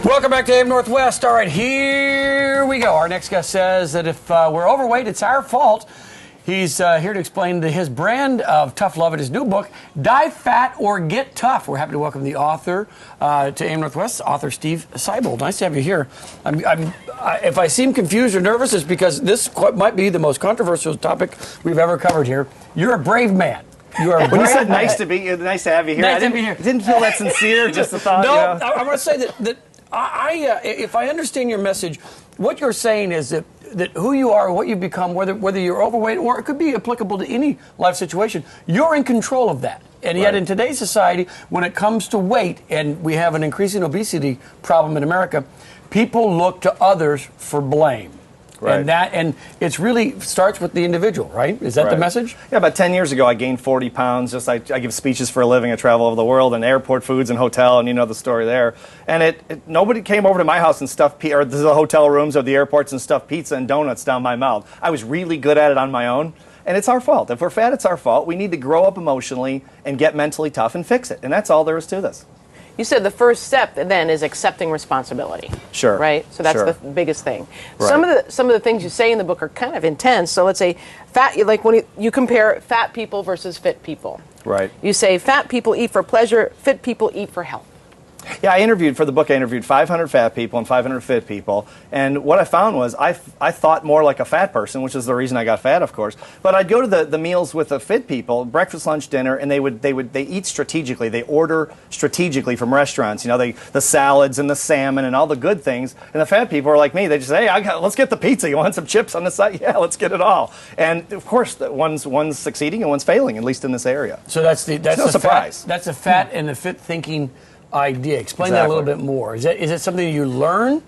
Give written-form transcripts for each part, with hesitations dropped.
Welcome back to AM Northwest. All right, here we go. Our next guest says that if we're overweight, it's our fault. He's here to explain his brand of tough love in his new book, Die Fat or Get Tough. We're happy to welcome the author to AM Northwest, author Steve Siebold. Nice to have you here. If I seem confused or nervous, it's because this might be the most controversial topic we've ever covered here. You're a brave man. You are when you said nice to have you here, nice to be here. Didn't feel that sincere. Just the thought. No, you know? I want to say that if I understand your message, what you're saying is that who you are, what you become, whether you're overweight or it could be applicable to any life situation, you're in control of that. And yet in today's society, when it comes to weight, and we have an increasing obesity problem in America, people look to others for blame. Right. And it's really starts with the individual, right? Is that the message? Yeah, about 10 years ago, I gained 40 pounds. I give speeches for a living. I travel over the world and airport foods and hotel, and you know the story there. And nobody came over to my house and stuffed or the hotel rooms or the airports and stuffed pizza and donuts down my mouth. I was really good at it on my own. And it's our fault. If we're fat, it's our fault. We need to grow up emotionally and get mentally tough and fix it. And that's all there is to this. You said the first step then is accepting responsibility. Sure. Right? So that's the biggest thing. Right. Some of the things you say in the book are kind of intense. So let's say like when you compare fat people versus fit people. Right. You say fat people eat for pleasure, fit people eat for health. Yeah, for the book, I interviewed 500 fat people and 500 fit people, and what I found was I thought more like a fat person, which is the reason I got fat, of course. But I'd go to the meals with the fit people, breakfast, lunch, dinner, and they eat strategically. They order strategically from restaurants. You know, the salads and the salmon and all the good things. And the fat people are like me. They just say, hey, let's get the pizza. You want some chips on the side? Yeah, let's get it all. And of course, one's succeeding and one's failing, at least in this area. So that's no surprise. That's the fat and the fit thinking idea. Explain that a little bit more. Is it something you learn,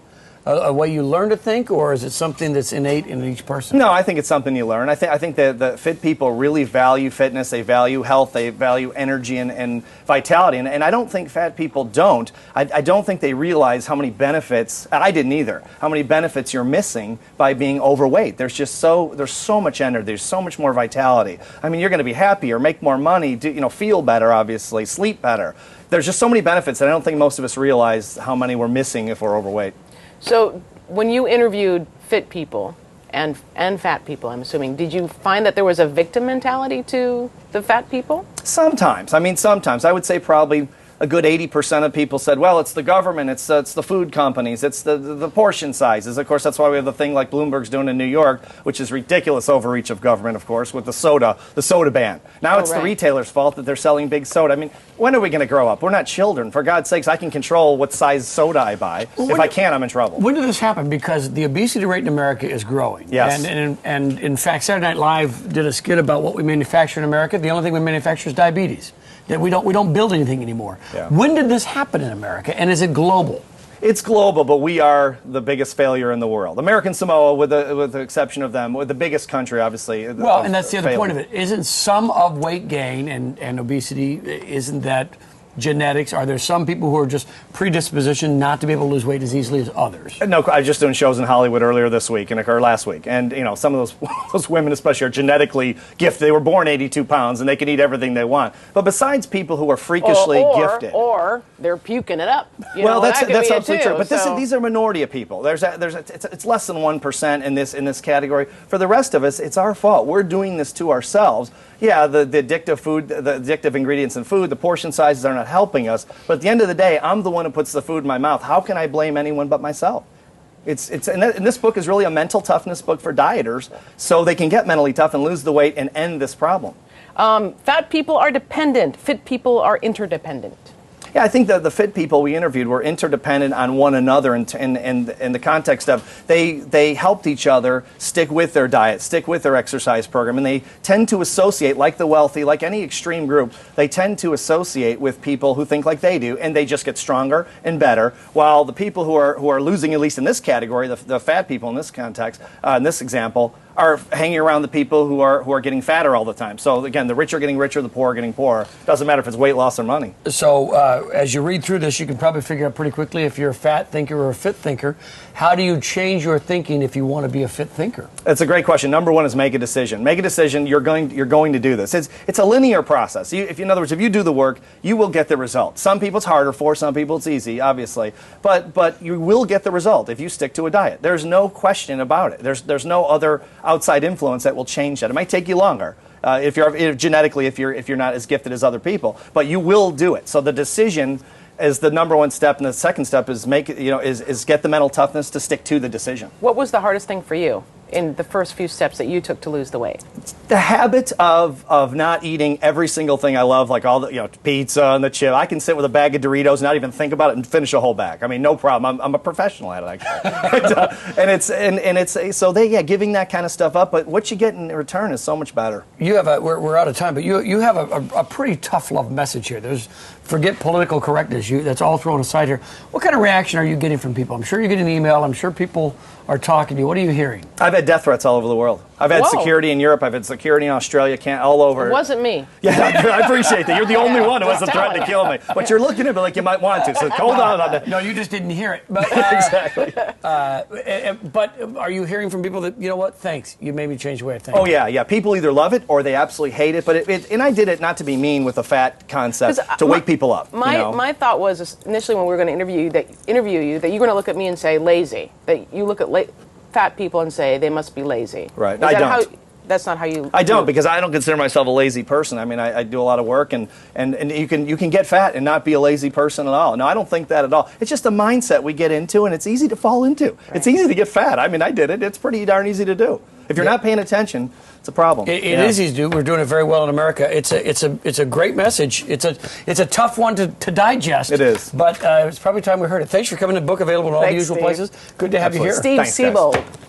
a way you learn to think, or is it something that's innate in each person? No, I think it's something you learn. I think that the fit people really value fitness, they value health, they value energy and vitality, and I don't think fat people don't. I don't think they realize how many benefits, I didn't either, how many benefits you're missing by being overweight. There's so much energy, there's so much more vitality. I mean, you're going to be happier, make more money, feel better, obviously, sleep better. There's just so many benefits that I don't think most of us realize how many we're missing if we're overweight. So when you interviewed fit people and fat people, I'm assuming, did you find that there was a victim mentality to the fat people? Sometimes. Sometimes. I would say probably a good 80% of people said, well, it's the government, it's the food companies, it's the portion sizes. Of course, that's why we have the thing like Bloomberg's doing in New York, which is ridiculous overreach of government, of course, with the soda ban. Now it's the retailer's fault that they're selling big soda. I mean, when are we going to grow up? We're not children. For God's sakes, I can control what size soda I buy. If I can't, I'm in trouble. When did this happen? Because the obesity rate in America is growing. Yes. And in fact, Saturday Night Live did a skit about what we manufacture in America. The only thing we manufacture is diabetes. That we don't build anything anymore. Yeah. When did this happen in America, and is it global? It's global, but we are the biggest failure in the world. American Samoa, with the exception of them, with the biggest country, obviously. Well, and that's the other point of it. Isn't some of weight gain and obesity, isn't that genetics? Are there some people who are just predispositioned not to be able to lose weight as easily as others? No, I was just doing shows in Hollywood earlier this week or last week, and some of those women especially are genetically gifted. They were born 82 pounds and they can eat everything they want. But besides people who are freakishly gifted, or they're puking it up. That's absolutely true. But these are minority of people. It's less than 1% in this category. For the rest of us, it's our fault. We're doing this to ourselves. Yeah, the addictive food, the addictive ingredients in food, the portion sizes are not helping us. But at the end of the day, I'm the one who puts the food in my mouth. How can I blame anyone but myself? And this book is really a mental toughness book for dieters, so they can get mentally tough and lose the weight and end this problem. Fat people are dependent. Fit people are interdependent. Yeah, I think that the fit people we interviewed were interdependent on one another in the context of they helped each other stick with their diet, stick with their exercise program, and they tend to associate, like the wealthy, like any extreme group, they tend to associate with people who think like they do, and they just get stronger and better, while the people who are losing, at least in this category, the fat people in this context, in this example, are hanging around the people who are getting fatter all the time. So again, the rich are getting richer, the poor are getting poorer. Doesn't matter if it's weight loss or money. So as you read through this, you can probably figure out pretty quickly if you're a fat thinker or a fit thinker. How do you change your thinking if you want to be a fit thinker? That's a great question. Number one is make a decision. Make a decision. You're going to do this. It's a linear process. In other words, if you do the work, you will get the result. Some people it's harder for. Some people it's easy, obviously. But you will get the result if you stick to a diet. There's no question about it. There's no other outside influence that will change that. It might take you longer. Genetically, if you're not as gifted as other people, but you will do it. So the decision is the number one step, and the second step is get the mental toughness to stick to the decision. What was the hardest thing for you in the first few steps that you took to lose the weight? The habit of not eating every single thing I love, like all the pizza and the chip. I can sit with a bag of Doritos, not even think about it, and finish a whole bag. I mean, no problem. I'm a professional at it, actually. and giving that kind of stuff up. But what you get in return is so much better. You have we're out of time, but you have a pretty tough love message here. Forget political correctness. That's all thrown aside here. What kind of reaction are you getting from people? I'm sure you're getting email. I'm sure people are talking to you. What are you hearing? I've had death threats all over the world. I've had security in Europe. I've had security in Australia. All over. It wasn't me. Yeah, I appreciate that. You're the only one who has a threat to kill me. But you're looking at me like you might want to. So hold on. No, you just didn't hear it. But, exactly. But are you hearing from people that, you know what, thanks, you made me change the way I think? Oh, yeah. People either love it or they absolutely hate it. But and I did it not to be mean with the fat concept, to wake people up. My thought was initially when we were going to interview you that you're going to look at me and say lazy. That you look at fat people and say they must be lazy. Right. I don't. That's not how you. I don't, because I don't consider myself a lazy person. I mean, I do a lot of work, and you can get fat and not be a lazy person at all. No, I don't think that at all. It's just a mindset we get into, and it's easy to fall into. Right. It's easy to get fat. I mean, I did it. It's pretty darn easy to do. If you're not paying attention, it's a problem. It is easy to do. We're doing it very well in America. It's a great message. It's a tough one to digest. It is. But it's probably time we heard it. Thanks for coming. The book available in all the usual places. Good to have you here. Steve Siebold.